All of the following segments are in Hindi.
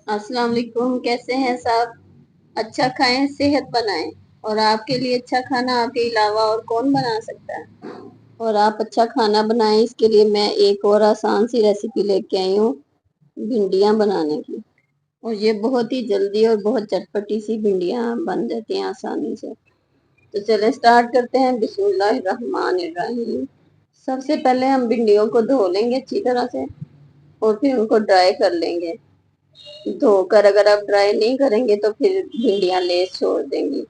अस्सलाम वालेकुम। कैसे हैं सब? अच्छा खाएं, सेहत बनाएं। और आपके लिए अच्छा खाना आपके अलावा और कौन बना सकता है? और आप अच्छा खाना बनाएं, इसके लिए मैं एक और आसान सी रेसिपी लेके आई हूँ भिंडियाँ बनाने की। और ये बहुत ही जल्दी और बहुत चटपटी सी भिंडियाँ बन जाती हैं आसानी से। तो चले स्टार्ट करते हैं। बिस्मिल्लाहिर्रहमानिर्रहीम। सबसे पहले हम भिंडियों को धो लेंगे अच्छी तरह से और फिर उनको ड्राई कर लेंगे। धोकर अगर आप ड्राई नहीं करेंगे तो फिर भिंडियाँ लेस छोड़ देंगी।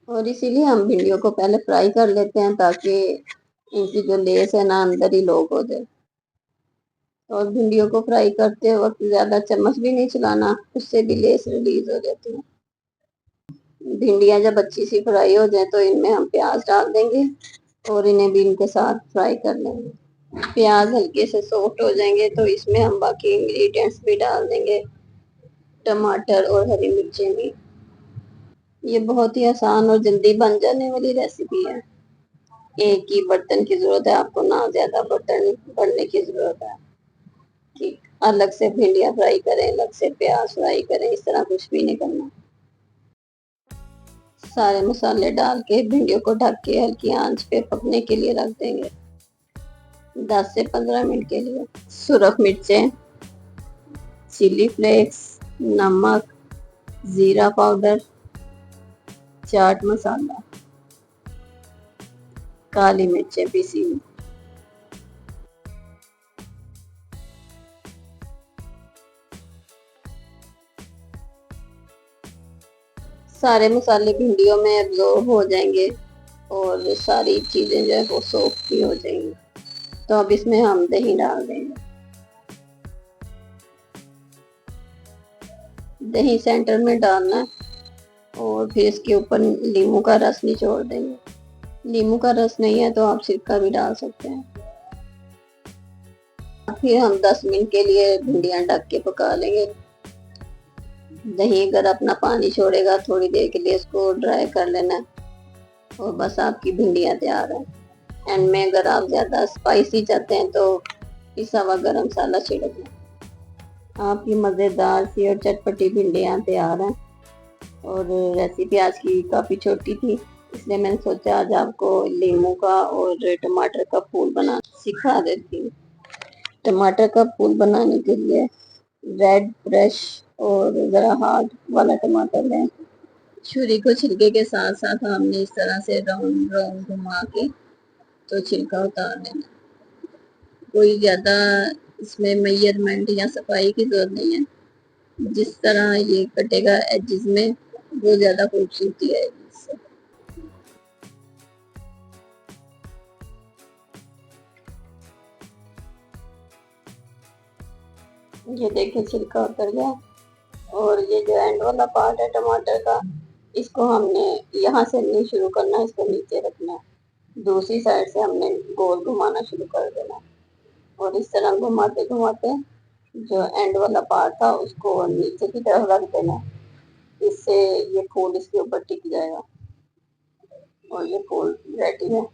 और इसीलिए हम भिंडियों को पहले फ्राई कर लेते हैं ताकि इनकी जो लेस है ना अंदर ही लॉक हो जाए। और भिंडियों को फ्राई करते वक्त ज्यादा चम्मच भी नहीं चलाना, उससे भी लेस रिलीज हो जाती है। भिंडियाँ जब अच्छी सी फ्राई हो जाए तो इनमें हम प्याज डाल देंगे और इन्हें भी इनके साथ फ्राई कर लेंगे। प्याज हल्के से सॉफ्ट हो जाएंगे तो इसमें हम बाकी इंग्रेडिएंट्स भी डाल देंगे, टमाटर और हरी मिर्चें भी। ये बहुत ही आसान और जल्दी बन जाने वाली रेसिपी है। एक ही बर्तन की जरूरत है आपको, ना ज्यादा बर्तन भरने की जरूरत है कि अलग से भिंडियाँ फ्राई करें, अलग से प्याज फ्राई करें, इस तरह कुछ भी नहीं करना। सारे मसाले डाल के भिंडियों को ढक के हल्की आंच पे पकने के लिए रख देंगे 10 से 15 मिनट के लिए। सुरख मिर्चें, चिली फ्लेक्स, नमक, जीरा पाउडर, चाट मसाला, काली मिर्चें पीसी हुई। सारे मसाले भिंडियों में एब्जॉर्ब हो जाएंगे और सारी चीजें जो है वो सॉफ्ट भी हो जाएंगी। तो अब इसमें हम दही डाल देंगे। दही सेंटर में डालना है और फिर इसके ऊपर नींबू का रस निचोड़ देंगे। नींबू का रस नहीं है तो आप सिरका भी डाल सकते हैं। फिर हम 10 मिनट के लिए भिंडियाँ ढक के पका लेंगे। दही अगर अपना पानी छोड़ेगा थोड़ी देर के लिए इसको ड्राई कर लेना और बस आपकी भिंडियाँ तैयार है। एंड में अगर आप ज़्यादा स्पाइसी चाहते हैं तो पिसा हुआ गरम मसाला छिड़क लें। आपकी मज़ेदार सी और चटपटी भिंडियाँ तैयार हैं। और रेसिपी आज की काफ़ी छोटी थी, इसलिए मैंने सोचा आज आपको नींबू का और टमाटर का फूल बना सिखा देती हूँ। टमाटर का फूल बनाने के लिए रेड फ्रेश और ज़रा हार्ड वाला टमाटर लें। छुरी को छिलके के साथ साथ हमने इस तरह से राउंड राउंड घुमा के तो छिलका उतार लेना। कोई ज़्यादा इसमें मेजरमेंट या सफाई की जरूरत नहीं है। जिस तरह ये कटेगा एजिस में वो ज़्यादा खूबसूरती आएगी इससे। ये देखिए छिलका उतर गया। और ये जो एंड वाला पार्ट है टमाटर का, इसको हमने यहाँ से नहीं शुरू करना, इसको नीचे रखना है। दूसरी साइड से हमने गोल घुमाना शुरू कर देना और इस तरह घुमाते घुमाते जो एंड वाला पार्ट था उसको नीचे की तरफ रख देना। इससे ये फूल इसके ऊपर टिक जाएगा और ये फूल रेडी है।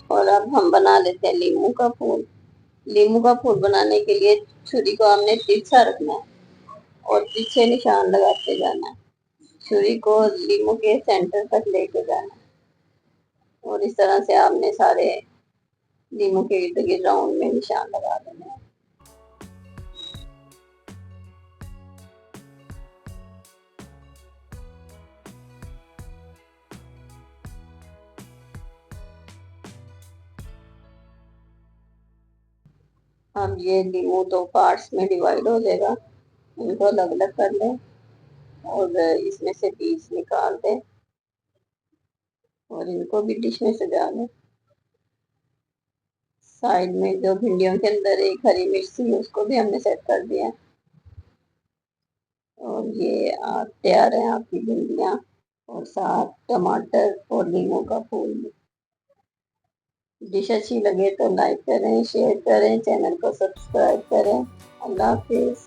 और अब हम बना लेते हैं लीमू का फूल। लीमू का फूल बनाने के लिए छुरी को हमने तिरछा रखना है और पीछे निशान लगाते जाना है। छुरी को लीमू के सेंटर तक लेके जाना है और इस तरह से आपने सारे लीमू के इर्द गिर्द राउंड में निशान लगा देने हैं। अब ये लीमू दो पार्ट्स में डिवाइड हो जाएगा, इनको अलग अलग कर लें और इसमें से बीज निकाल दें और इनको भी डिश में सजा लें। साइड में जो भिंडियों के अंदर एक हरी मिर्च थी उसको भी हमने सेट कर दिया। और ये तैयार है आपकी भिंडियाँ और साथ टमाटर और नींबू का फूल भी। डिश अच्छी लगे तो लाइक करें, शेयर करें, चैनल को सब्सक्राइब करें। अल्लाह हाफिज।